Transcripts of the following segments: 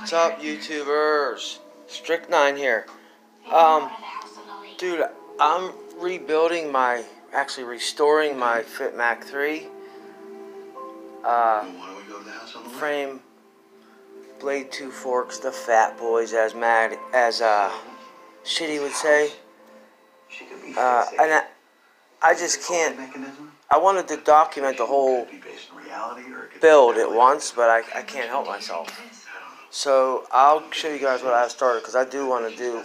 What's up, YouTubers? Strict9 here. Dude, I'm restoring my Mack 3. Frame, blade 2 forks, the fat boys, as Shitty would say. And I just can't. I wanted to document the whole build at once, but I can't help myself. So I'll show you guys what I've started, because I do want to do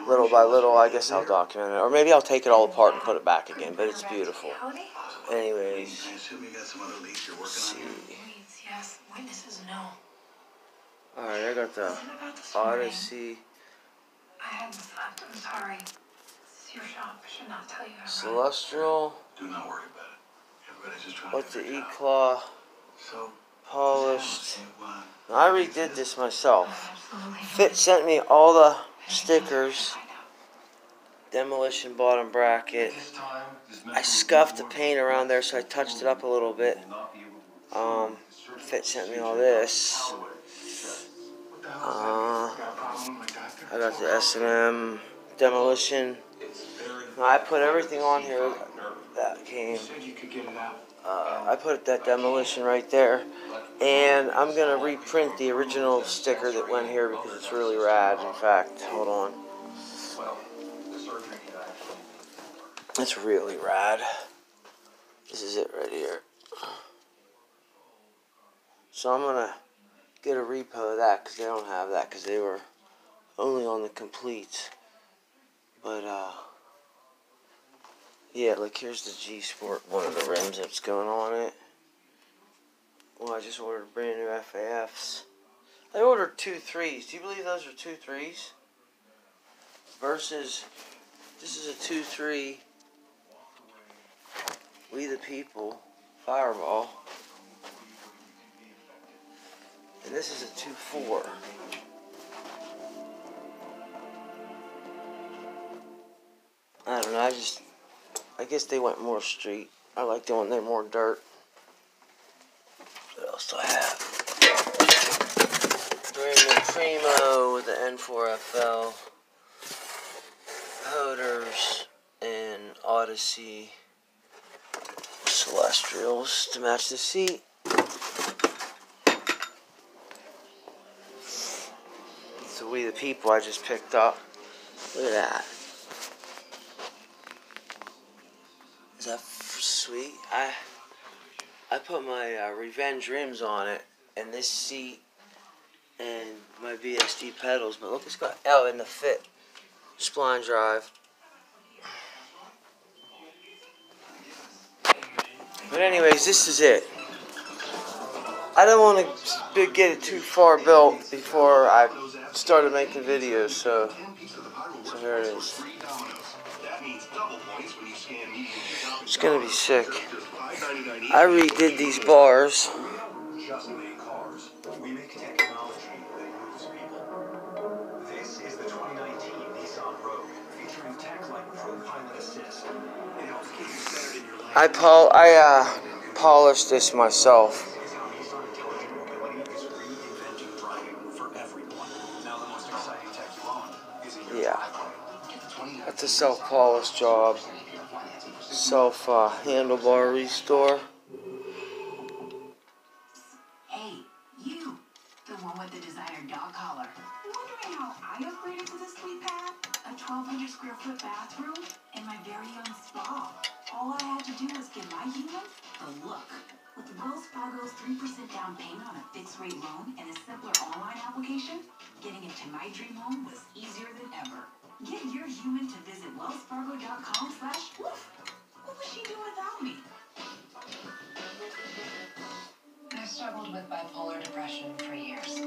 little by little. I guess I'll document it, or maybe I'll take it all apart and put it back again. But it's beautiful. Anyways, let's see. All right, I got the Odyssey. I'm sorry. This is your shop. I should not tell you how. Celestial. Do not worry about it. Everybody's just trying What's to the figure it out. E-Claw? So, Polished. I redid this myself. Fit sent me all the stickers. Demolition bottom bracket. I scuffed the paint around there, so I touched it up a little bit. Fit sent me all this. I got the S&M demolition. I put everything on here that came. I put that demolition right there, and I'm gonna reprint the original sticker that went here because it's really rad. In fact, hold on, it's really rad. This is it right here. So I'm gonna get a repo of that, because they don't have that, because they were only on the completes. But yeah, like here's the G Sport, one of the rims that's going on it. Well, I just ordered brand new FAFs. I ordered 2 3s. Do you believe those are 2 3s? Versus, this is a 2 3 We the People Fireball. And this is a 2 4. I don't know, I guess they went more street. I like the one they're more dirt. What else do I have? Brand new Primo with the N4FL. Hoders and Odyssey Celestials to match the seat. It's a We the People I just picked up. Look at that. Is that sweet? I put my Revenge rims on it, and this seat, and my VSD pedals. But look, it's got and the Fit spline drive. But anyways, this is it. I don't want to get it too far built before I started making videos, so here it is. It's gonna be sick. I redid these bars. This is the 2019 Nissan Rogue, featuring tech like ProPilot Assist. It helps keep you centered in your lane. I polished this myself. Yeah, that's a self-polish job. Handlebar restore. Hey, you, the one with the desired dog collar. Wondering how I upgraded to this sweet pad? A 1,200 square foot bathroom and my very own spa. All I had to do was give my human the look. With Wells Fargo's 3% down payment on a fixed rate loan and a simpler online application, getting into my dream home was easier than ever. Get your human to visit wellsfargo.com/woof. What would she do without me? I struggled with bipolar depression for years.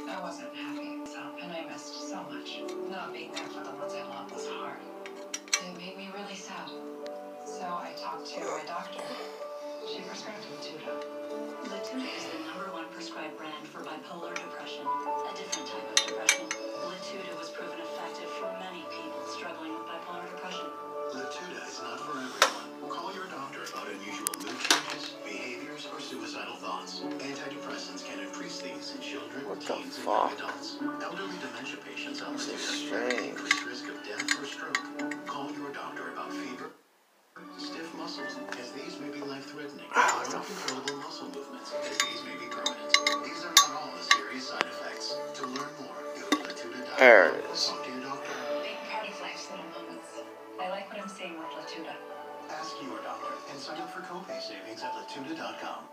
I wasn't happy, and I missed so much. Not being there for the ones I loved was hard. It made me really sad. So I talked to my doctor. She prescribed Latuda. Latuda is the #1 prescribed brand for bipolar depression, a different type of depression. Latuda was proven effective for many people struggling with bipolar depression. Latuda is not for everyone. Call your doctor about unusual mood changes, behaviors, or suicidal thoughts. Antidepressants can increase these in children, What the teens and fuck? young adults. Elderly dementia patients on This is Latuda strange. have increased risk of death or stroke. Call your doctor about fever, stiff muscles, as these may be life-threatening, or uncontrollable muscle movements, as these may be permanent. These are not all the serious side effects. To learn more, go to Latuda.com. There it is. Talk to your doctor. Being part of life's little moments. I like what I'm seeing with Latuda. Ask your doctor and sign up for copay savings at Latuda.com.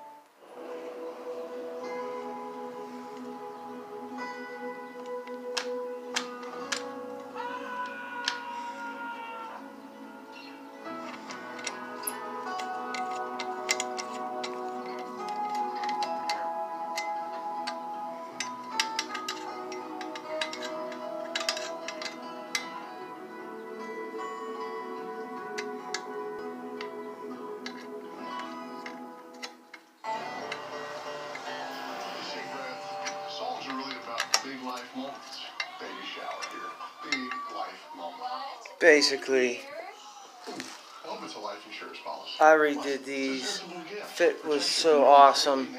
Songs are really about big life moments. Baby shower here. Big life moment. Basically, I hope it's a life insurance policy. I redid these. Fit was so awesome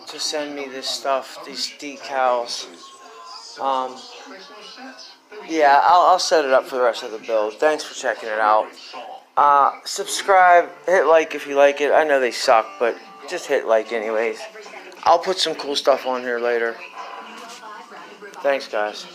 to send me this stuff, these decals. Yeah, I'll set it up for the rest of the build. Thanks for checking it out. Subscribe, hit like if you like it. I know they suck, but just hit like anyways. I'll put some cool stuff on here later. Thanks, guys.